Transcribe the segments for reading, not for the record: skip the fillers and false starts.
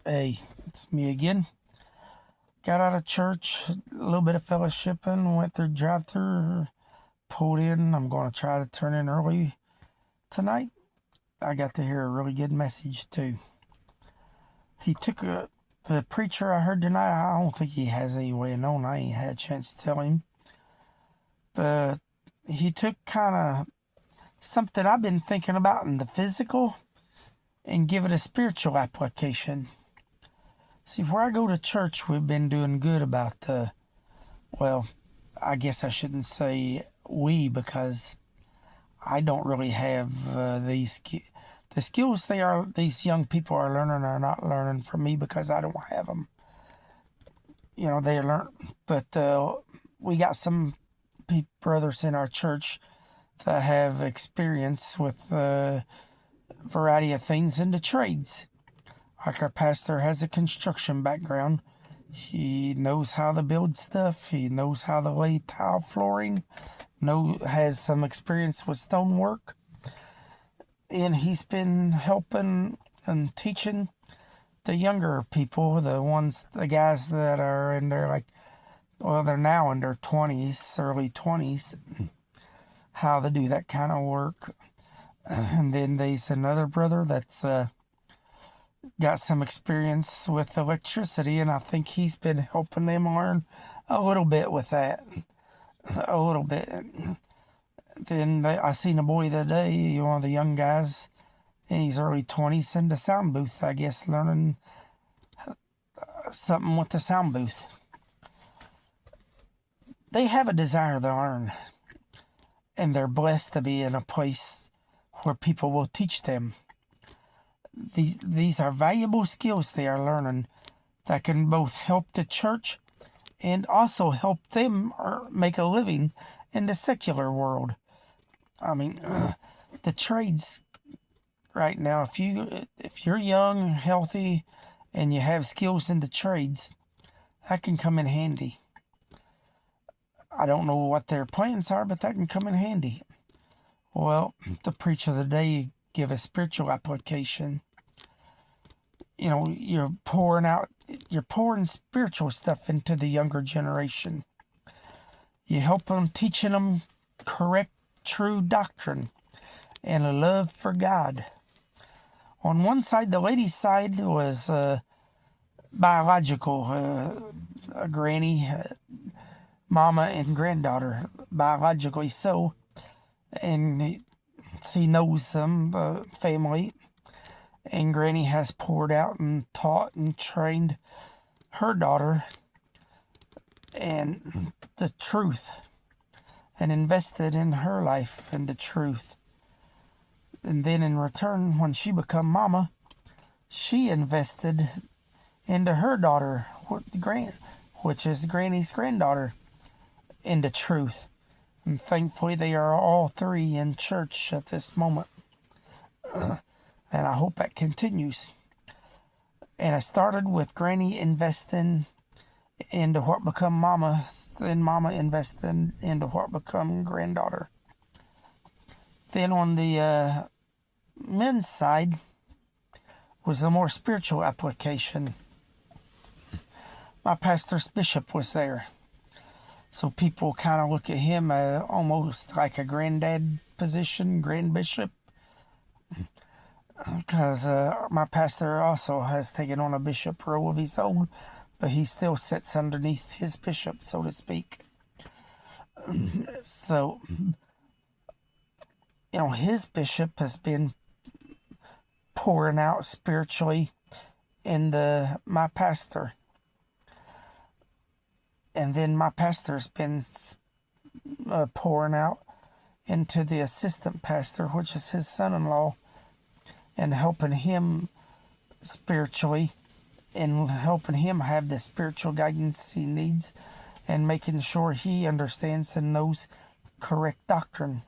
Hey, it's me again. Got out of church, a little bit of fellowshipping, went through drive-through, pulled in. I'm going to try to turn in early tonight. I got to hear a really good message too. He took the preacher I heard tonight. I don't think he has any way of knowing. I ain't had a chance to tell him, but he took kind of something I've been thinking about in the physical and give it a spiritual application. See, where I go to church, we've been doing good about well, I guess I shouldn't say we because I don't really have the skills these young people are learning are not learning from me because I don't have them. They learn, but we got some brothers in our church that have experience with a variety of things in the trades. Like our pastor has a construction background. He knows how to build stuff. He knows how to lay tile flooring. Has some experience with stonework. And he's been helping and teaching the younger people, the guys that are in their they're now in their 20s, early 20s, how to do that kind of work. And then there's another brother that's got some experience with electricity, and I think he's been helping them learn a little bit with that. A little bit. Then I seen a boy today, one of the young guys, in his early 20s, in the sound booth, I guess, learning something with the sound booth. They have a desire to learn, and they're blessed to be in a place where people will teach them. These are valuable skills they are learning that can both help the church and also help them make a living in the secular world. I mean, the trades right now, if you're young, healthy, and you have skills in the trades, that can come in handy. I don't know what their plans are, but that can come in handy. Well, the preacher of the day give a spiritual application. You're pouring spiritual stuff into the younger generation. You help them, teaching them correct, true doctrine and a love for God. On one side, the lady's side was biological, a granny, mama, and granddaughter, biologically so. And she knows some family. And Granny has poured out and taught and trained her daughter and the truth and invested in her life and the truth. And then in return, when she become mama, she invested into her daughter, which is Granny's granddaughter, in the truth. And thankfully, they are all three in church at this moment. And I hope that continues. And I started with Granny investing into what become Mama, then Mama investing into what become granddaughter. Then on the men's side was a more spiritual application. My pastor's bishop was there. So people kind of look at him almost like a granddad position, grand bishop. Because my pastor also has taken on a bishop role of his own, but he still sits underneath his bishop, so to speak. So, his bishop has been pouring out spiritually into my pastor. And then my pastor's been pouring out into the assistant pastor, which is his son-in-law, and helping him spiritually and helping him have the spiritual guidance he needs and making sure he understands and knows correct doctrine.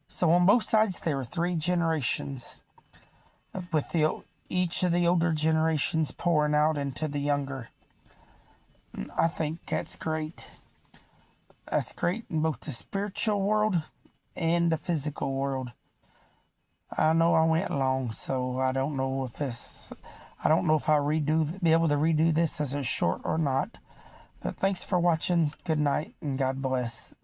So on both sides, there were three generations, with each of the older generations pouring out into the younger. I think that's great. That's great in both the spiritual world and the physical world. I know I went long, so I don't know if I don't know if I'll be able to redo this as a short or not. But thanks for watching. Good night and God bless.